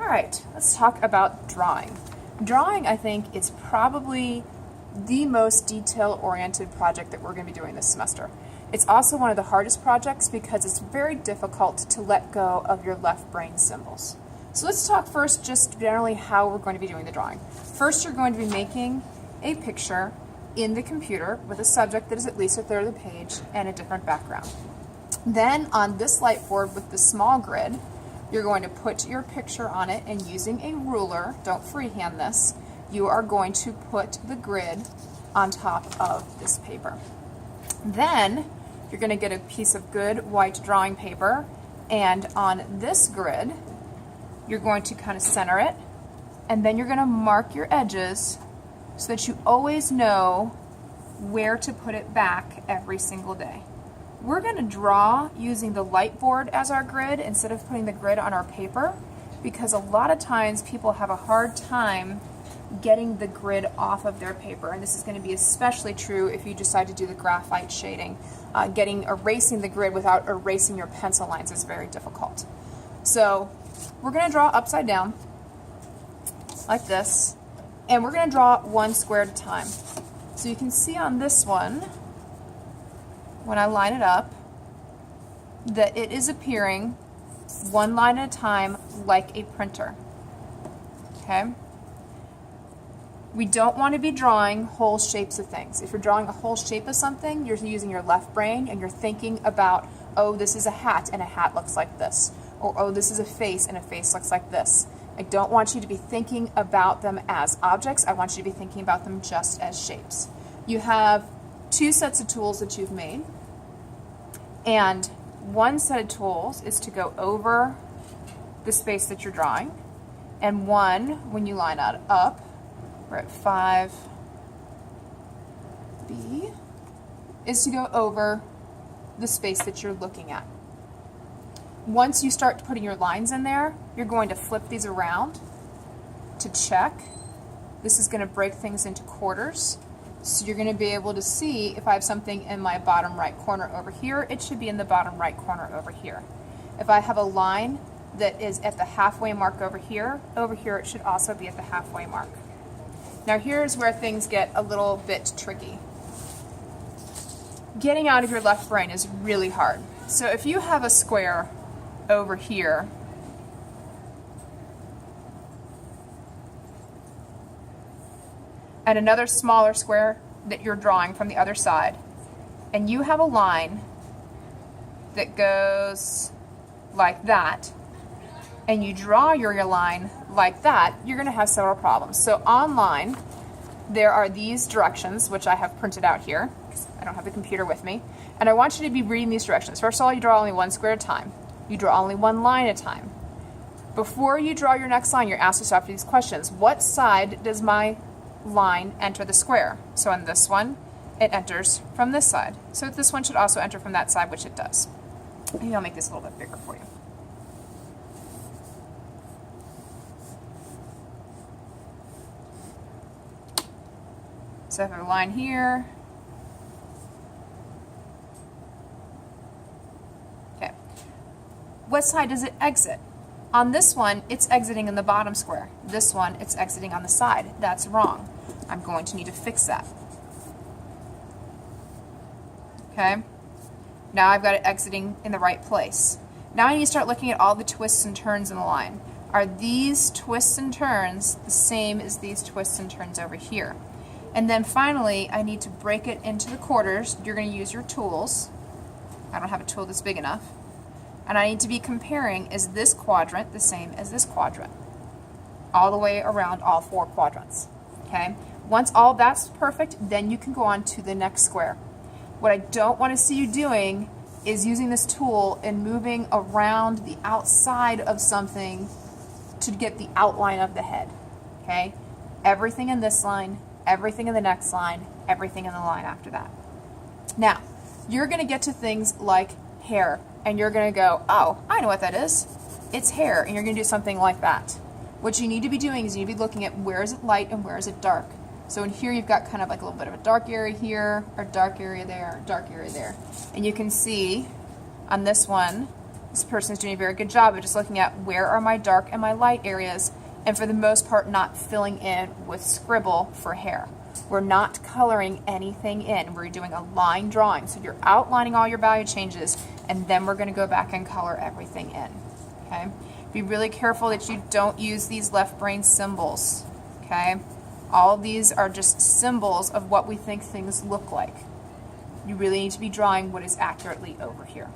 right, let's talk about drawing. Drawing, I think, is probably the most detail-oriented project that we're going to be doing this semester. It's also one of the hardest projects because it's very difficult to let go of your left brain symbols. So let's talk first just generally how we're going to be doing the drawing. First, you're going to be making a picture in the computer with a subject that is at least a third of the page and a different background. Then on this light board with the small grid, you're going to put your picture on it, and using a ruler, don't freehand this, you are going to put the grid on top of this paper. Then you're going to get a piece of good white drawing paper, and on this grid you're going to kind of center it, and then you're going to mark your edges so that you always know where to put it back every single day. We're going to draw using the light board as our grid instead of putting the grid on our paper, because a lot of times people have a hard time getting the grid off of their paper, and this is going to be especially true if you decide to do the graphite shading. Erasing the grid without erasing your pencil lines is very difficult. So we're going to draw upside down like this, and we're going to draw one square at a time. So you can see on this one, when I line it up, that it is appearing one line at a time like a printer. Okay? We don't want to be drawing whole shapes of things. If you're drawing a whole shape of something, you're using your left brain and you're thinking about, oh, this is a hat and a hat looks like this. Or, oh, this is a face and a face looks like this. I don't want you to be thinking about them as objects. I want you to be thinking about them just as shapes. You have two sets of tools that you've made. And one set of tools is to go over the space that you're drawing. And one, when you line it up, we're at 5B, is to go over the space that you're looking at. Once you start putting your lines in there, you're going to flip these around to check. This is going to break things into quarters. So you're going to be able to see if I have something in my bottom right corner over here, it should be in the bottom right corner over here. If I have a line that is at the halfway mark over here it should also be at the halfway mark. Now here's where things get a little bit tricky. Getting out of your left brain is really hard. So if you have a square over here, and another smaller square that you're drawing from the other side, and you have a line that goes like that, and you draw your line like that, you're going to have several problems. So online, there are these directions, which I have printed out here, because I don't have the computer with me, and I want you to be reading these directions. First of all, you draw only one square at a time. You draw only one line at a time. Before you draw your next line, you're asked to stop these questions. What side does my line enter the square? So on this one, it enters from this side. So this one should also enter from that side, which it does. Maybe I'll make this a little bit bigger for you. So I have a line here. Okay. What side does it exit? On this one, it's exiting in the bottom square. This one, it's exiting on the side. That's wrong. I'm going to need to fix that. Okay? Now I've got it exiting in the right place. Now I need to start looking at all the twists and turns in the line. Are these twists and turns the same as these twists and turns over here? And then finally, I need to break it into the quarters. You're going to use your tools. I don't have a tool that's big enough. And I need to be comparing, is this quadrant the same as this quadrant? All the way around all four quadrants. Okay? Once all that's perfect, then you can go on to the next square. What I don't want to see you doing is using this tool and moving around the outside of something to get the outline of the head. Okay? Everything in this line, everything in the next line, everything in the line after that. Now, you're going to get to things like hair, and you're going to go, oh, I know what that is. It's hair, and you're going to do something like that. What you need to be doing is you need to be looking at where is it light and where is it dark. So in here you've got kind of like a little bit of a dark area here, or dark area there, or dark area there. And you can see on this one, This person is doing a very good job of just looking at where are my dark and my light areas, and for the most part not filling in with scribble for hair. We're not coloring anything in. We're doing a line drawing. So you're outlining all your value changes, and then we're going to go back and color everything in. Okay? Be really careful that you don't use these left brain symbols. Okay? All of these are just symbols of what we think things look like. You really need to be drawing what is accurately over here.